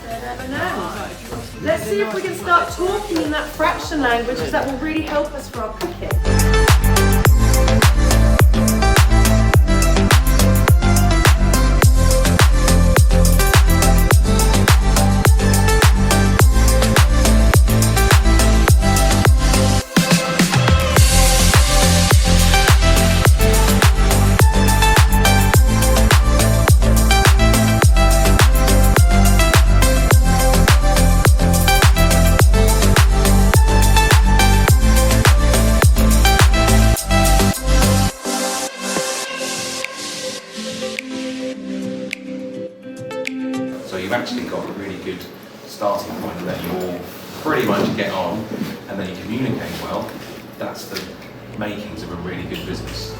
Never know. Let's see if we can start talking in that fraction language, because that will really help us for our cooking. So you've actually got a really good starting point that you'll pretty much get on and then you communicate well. That's the makings of a really good business.